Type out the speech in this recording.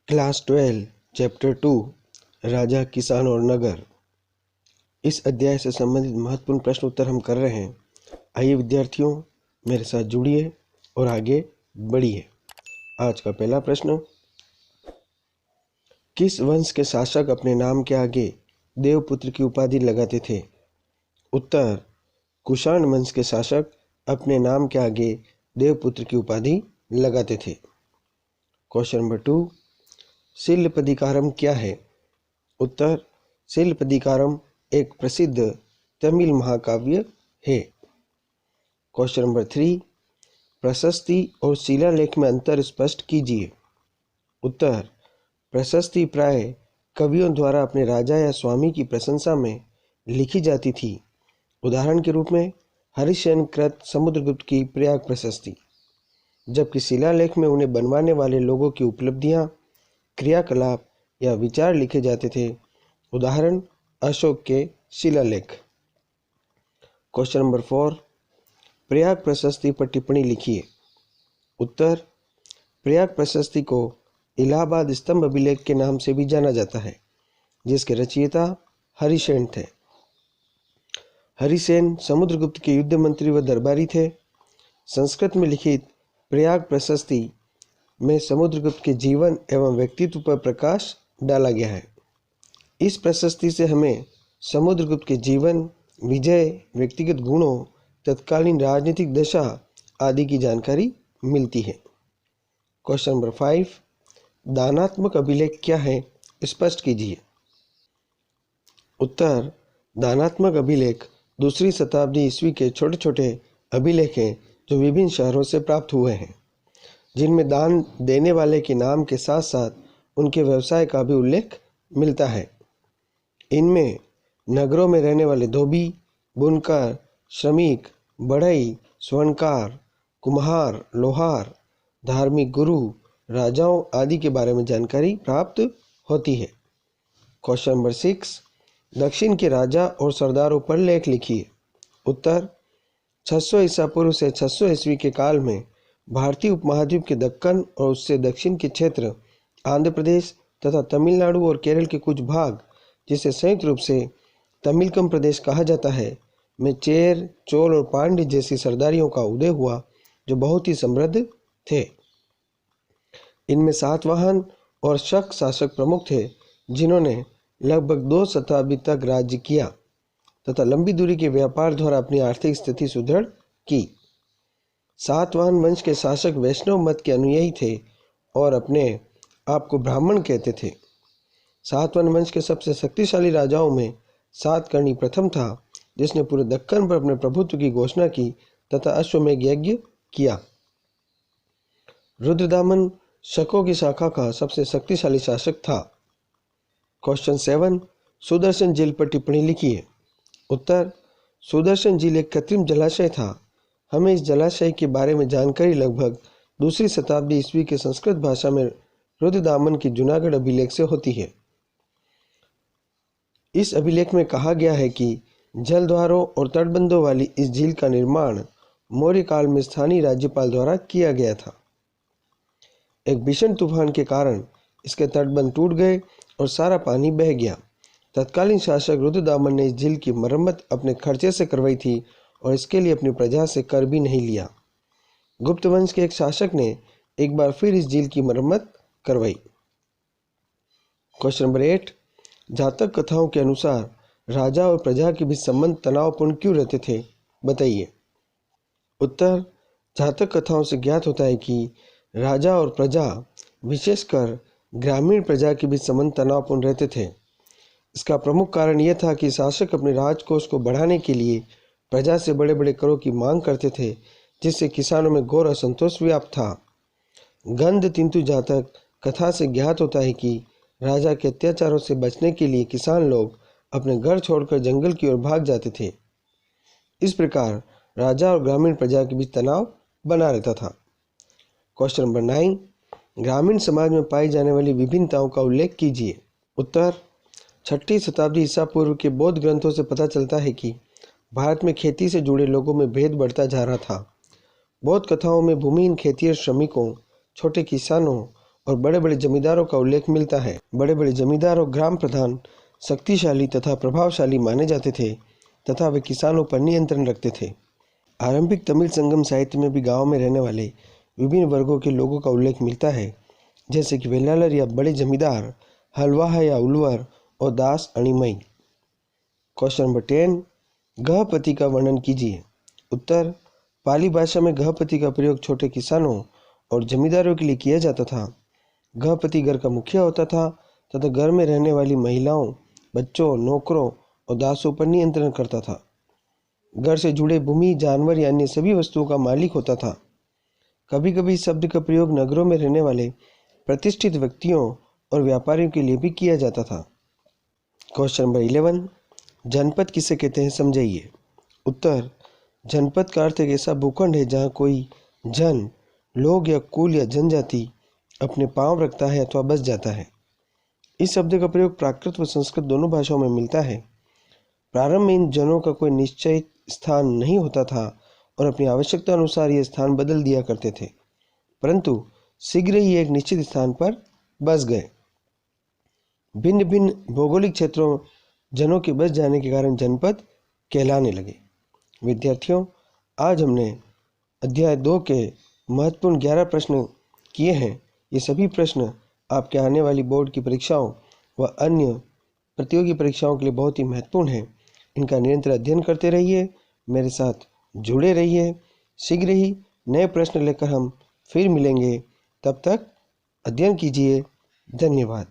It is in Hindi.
क्लास 12 चैप्टर 2 राजा, किसान और नगर। इस अध्याय से संबंधित महत्वपूर्ण प्रश्न उत्तर हम कर रहे हैं। आइए विद्यार्थियों, मेरे साथ जुड़िए और आगे बढ़िए। आज का पहला प्रश्न, किस वंश के शासक अपने नाम के आगे देवपुत्र की उपाधि लगाते थे? उत्तर, कुषाण वंश के शासक अपने नाम के आगे देवपुत्र की उपाधि लगाते थे। क्वेश्चन नंबर 2, शिल्पदिकारम क्या है? उत्तर, शिल्पदिकारम एक प्रसिद्ध तमिल महाकाव्य है। क्वेश्चन नंबर 3, प्रशस्ति और शिलालेख में अंतर स्पष्ट कीजिए। उत्तर, प्रशस्ति प्राय कवियों द्वारा अपने राजा या स्वामी की प्रशंसा में लिखी जाती थी। उदाहरण के रूप में हरिसेन कृत समुद्रगुप्त की प्रयाग प्रशस्ति, जबकि शिलालेख में उन्हें बनवाने वाले लोगों की उपलब्धियां, क्रियाकलाप या विचार लिखे जाते थे। उदाहरण अशोक के शिलालेख। क्वेश्चन नंबर 4, प्रयाग प्रशस्ति पर टिप्पणी लिखिए। उत्तर, प्रयाग प्रशस्ति को इलाहाबाद स्तंभ अभिलेख के नाम से भी जाना जाता है, जिसके रचयिता हरिसेन थे। हरिसेन समुद्रगुप्त के युद्ध मंत्री व दरबारी थे। संस्कृत में लिखित प्रयाग प्रशस्ति में समुद्रगुप्त के जीवन एवं व्यक्तित्व पर प्रकाश डाला गया है। इस प्रशस्ति से हमें समुद्रगुप्त के जीवन, विजय, व्यक्तिगत गुणों, तत्कालीन राजनीतिक दशा आदि की जानकारी मिलती है। क्वेश्चन नंबर 5, दानात्मक अभिलेख क्या है? स्पष्ट कीजिए। उत्तर, दानात्मक अभिलेख दूसरी शताब्दी ईस्वी के छोटे छोटे अभिलेख हैं जो विभिन्न शहरों से प्राप्त हुए हैं, जिनमें दान देने वाले के नाम के साथ साथ उनके व्यवसाय का भी उल्लेख मिलता है। इनमें नगरों में रहने वाले धोबी, बुनकर, श्रमिक, बढ़ई, स्वर्णकार, कुम्हार, लोहार, धार्मिक गुरु, राजाओं आदि के बारे में जानकारी प्राप्त होती है। क्वेश्चन नंबर 6, दक्षिण के राजा और सरदारों पर लेख लिखिए। उत्तर, 600 ईसा पूर्व से 600 ईस्वी के काल में भारतीय उपमहाद्वीप के दक्कन और उससे दक्षिण के क्षेत्र, आंध्र प्रदेश तथा तमिलनाडु और केरल के कुछ भाग, जिसे संयुक्त रूप से तमिलकम प्रदेश कहा जाता है, में चेर, चोल और पांड्य जैसी सरदारियों का उदय हुआ, जो बहुत ही समृद्ध थे। इनमें सातवाहन और शक शासक प्रमुख थे, जिन्होंने लगभग 2 शताब्दी तक राज्य किया तथा लंबी दूरी के व्यापार द्वारा अपनी आर्थिक स्थिति सुदृढ़ की। सातवाहन वंश के शासक वैष्णव मत के अनुयायी थे और अपने आप को ब्राह्मण कहते थे। सातवाहन वंश के सबसे शक्तिशाली राजाओं में सातकर्णी प्रथम था, जिसने पूरे दक्कन पर अपने प्रभुत्व की घोषणा की तथा अश्वमेध यज्ञ किया। रुद्रदामन शकों की शाखा का सबसे शक्तिशाली शासक था। क्वेश्चन 7, सुदर्शन झील पर टिप्पणी लिखिए। उत्तर, सुदर्शन झील एक कृत्रिम जलाशय था। हमें इस जलाशय के बारे में जानकारी लगभग दूसरी शताब्दी ईस्वी के संस्कृत भाषा में रुद्रदामन की जूनागढ़ अभिलेख से होती है। इस अभिलेख में कहा गया है कि जलद्वारों और तटबंधों वाली इस झील का निर्माण मौर्य काल में स्थानीय राज्यपाल द्वारा किया गया था। एक भीषण तूफान के कारण इसके तटबंध टूट गए और सारा पानी बह गया। तत्कालीन शासक रुद्रदामन ने इस झील की मरम्मत अपने खर्चे से करवाई थी और इसके लिए अपनी प्रजा से कर भी नहीं लिया। गुप्त वंश के एक शासक ने एक बार फिर इस झील की मरम्मत करवाई। क्वेश्चन नंबर 8, जातक कथाओं के अनुसार राजा और प्रजा के बीच संबंध तनावपूर्ण क्यों रहते थे? बताइए। उत्तर, जातक कथाओं से ज्ञात होता है कि राजा और प्रजा, विशेषकर ग्रामीण प्रजा के बीच संबंध तनावपूर्ण रहते थे। इसका प्रमुख कारण यह था कि शासक अपने राजकोष को बढ़ाने के लिए प्रजा से बड़े बड़े करों की मांग करते थे, जिससे किसानों में घोर असंतोष व्याप्त था। गंध तिंतु जातक कथा से ज्ञात होता है कि राजा के अत्याचारों से बचने के लिए किसान लोग अपने घर छोड़कर जंगल की ओर भाग जाते थे। इस प्रकार राजा और ग्रामीण प्रजा के बीच तनाव बना रहता था। क्वेश्चन नंबर 9, ग्रामीण समाज में पाई जाने वाली विभिन्नताओं का उल्लेख कीजिए। उत्तर, 6ठी शताब्दी ईसा पूर्व के बौद्ध ग्रंथों से पता चलता है कि भारत में खेती से जुड़े लोगों में भेद बढ़ता जा रहा था। बौद्ध कथाओं में भूमिहीन खेतिहर श्रमिकों, छोटे किसानों और बड़े बड़े जमींदारों का उल्लेख मिलता है। बड़े बड़े जमींदार और ग्राम प्रधान शक्तिशाली तथा प्रभावशाली माने जाते थे तथा वे किसानों पर नियंत्रण रखते थे। आरंभिक तमिल संगम साहित्य में भी गाँव में रहने वाले विभिन्न वर्गों के लोगों का उल्लेख मिलता है, जैसे कि वेलालर या बड़े जमींदार, हलवाहा या उलवर और दास अणिमई। क्वेश्चन नंबर 10, गृहपति का वर्णन कीजिए। उत्तर, पाली भाषा में गृहपति का प्रयोग छोटे किसानों और जमींदारों के लिए किया जाता था। गृहपति घर का मुखिया होता था तथा घर में रहने वाली महिलाओं, बच्चों, नौकरों और दासों पर नियंत्रण करता था। घर से जुड़े भूमि, जानवर या अन्य सभी वस्तुओं का मालिक होता था। कभी कभी इस शब्द का प्रयोग नगरों में रहने वाले प्रतिष्ठित व्यक्तियों और व्यापारियों के लिए भी किया जाता था। क्वेश्चन नंबर 11, जनपद किसे कहते हैं समझाइए। उत्तर, जनपद का अर्थ एक ऐसा भूखंड है जहाँ कोई जन, लोग या कुल या जनजाति अपने पांव रखता है अथवा बस जाता है। इस शब्द का प्रयोग प्राकृत व संस्कृत दोनों भाषाओं में मिलता है। प्रारंभ में इन जनों का कोई निश्चित स्थान नहीं होता था और अपनी आवश्यकता अनुसार ये स्थान बदल दिया करते थे, परंतु शीघ्र ही एक निश्चित स्थान पर बस गए। भिन्न भिन्न भौगोलिक क्षेत्रों जनों के बस जाने के कारण जनपद कहलाने लगे। विद्यार्थियों, आज हमने अध्याय 2 के महत्वपूर्ण 11 प्रश्न किए हैं। ये सभी प्रश्न आपके आने वाली बोर्ड की परीक्षाओं व अन्य प्रतियोगी परीक्षाओं के लिए बहुत ही महत्वपूर्ण हैं। इनका निरंतर अध्ययन करते रहिए, मेरे साथ जुड़े रहिए। शीघ्र ही नए प्रश्न लेकर हम फिर मिलेंगे। तब तक अध्ययन कीजिए। धन्यवाद।